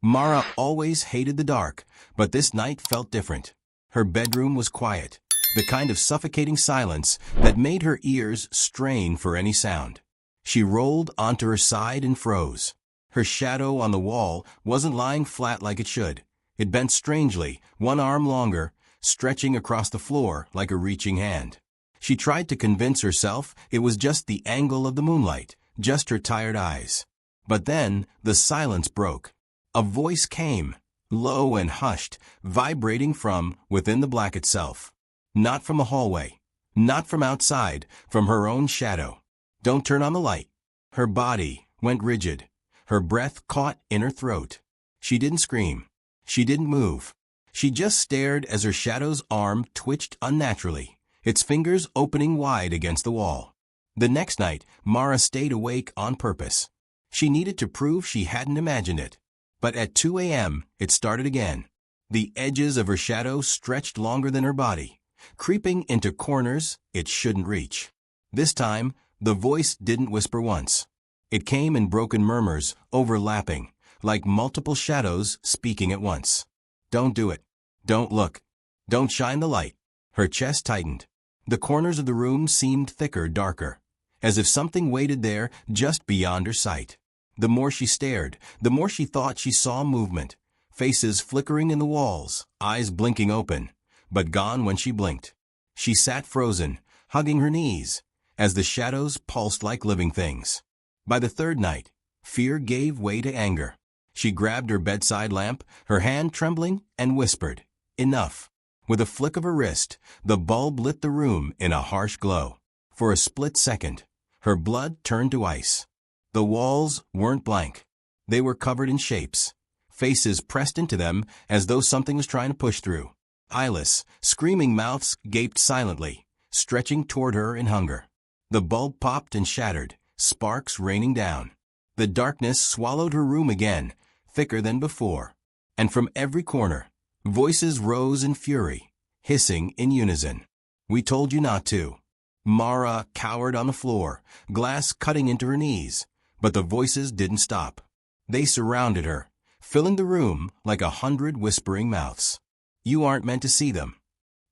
Mara always hated the dark, but this night felt different. Her bedroom was quiet, the kind of suffocating silence that made her ears strain for any sound. She rolled onto her side and froze. Her shadow on the wall wasn't lying flat like it should. It bent strangely, one arm longer, stretching across the floor like a reaching hand. She tried to convince herself it was just the angle of the moonlight, just her tired eyes. But then the silence broke. A voice came, low and hushed, vibrating from within the black itself. Not from the hallway, not from outside, from her own shadow. "Don't turn on the light." Her body went rigid. Her breath caught in her throat. She didn't scream. She didn't move. She just stared as her shadow's arm twitched unnaturally, its fingers opening wide against the wall. The next night, Mara stayed awake on purpose. She needed to prove she hadn't imagined it. But at 2 a.m., it started again. The edges of her shadow stretched longer than her body, creeping into corners it shouldn't reach. This time, the voice didn't whisper once. It came in broken murmurs, overlapping, like multiple shadows speaking at once. "Don't do it. Don't look. Don't shine the light." Her chest tightened. The corners of the room seemed thicker, darker, as if something waited there just beyond her sight. The more she stared, the more she thought she saw movement, faces flickering in the walls, eyes blinking open, but gone when she blinked. She sat frozen, hugging her knees, as the shadows pulsed like living things. By the third night, fear gave way to anger. She grabbed her bedside lamp, her hand trembling, and whispered, "Enough." With a flick of her wrist, the bulb lit the room in a harsh glow. For a split second, her blood turned to ice. The walls weren't blank. They were covered in shapes, faces pressed into them as though something was trying to push through. Eyeless, screaming mouths gaped silently, stretching toward her in hunger. The bulb popped and shattered, sparks raining down. The darkness swallowed her room again, thicker than before. And from every corner, voices rose in fury, hissing in unison. "We told you not to." Mara cowered on the floor, glass cutting into her knees. But the voices didn't stop. They surrounded her, filling the room like 100 whispering mouths. "You aren't meant to see them.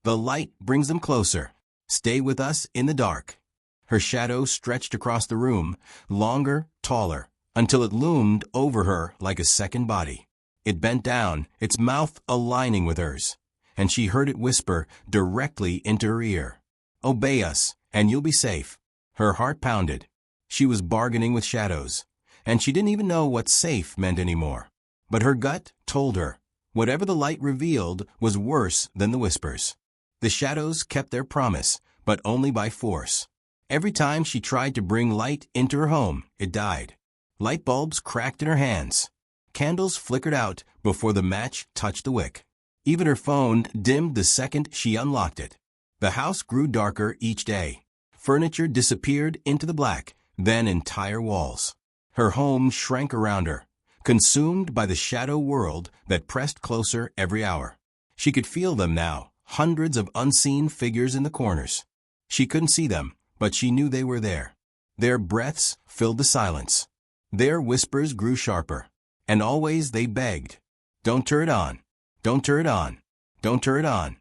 The light brings them closer. Stay with us in the dark." Her shadow stretched across the room, longer, taller, until it loomed over her like a second body. It bent down, its mouth aligning with hers, and she heard it whisper directly into her ear, "Obey us, and you'll be safe." Her heart pounded. She was bargaining with shadows, and she didn't even know what safe meant anymore. But her gut told her, whatever the light revealed was worse than the whispers. The shadows kept their promise, but only by force. Every time she tried to bring light into her home, it died. Light bulbs cracked in her hands. Candles flickered out before the match touched the wick. Even her phone dimmed the second she unlocked it. The house grew darker each day. Furniture disappeared into the black, then entire walls. Her home shrank around her, consumed by the shadow world that pressed closer every hour. She could feel them now, hundreds of unseen figures in the corners. She couldn't see them, but she knew they were there. Their breaths filled the silence. Their whispers grew sharper, and always they begged, "Don't turn it on. Don't turn it on. Don't turn it on."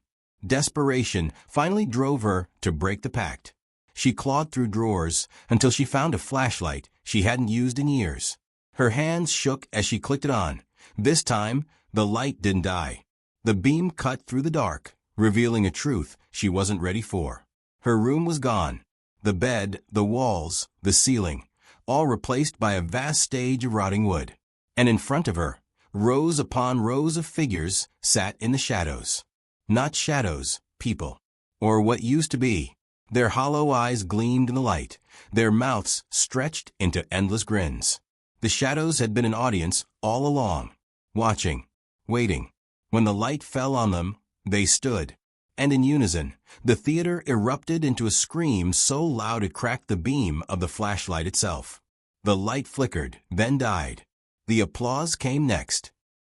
Desperation finally drove her to break the pact. She clawed through drawers until she found a flashlight she hadn't used in years. Her hands shook as she clicked it on. This time, the light didn't die. The beam cut through the dark, revealing a truth she wasn't ready for. Her room was gone. The bed, the walls, the ceiling, all replaced by a vast stage of rotting wood. And in front of her, rows upon rows of figures sat in the shadows. Not shadows, people. Or what used to be. Their hollow eyes gleamed in the light, their mouths stretched into endless grins. The shadows had been an audience all along, watching, waiting. When the light fell on them, they stood. And in unison, the theater erupted into a scream so loud it cracked the beam of the flashlight itself. The light flickered, then died. The applause came next,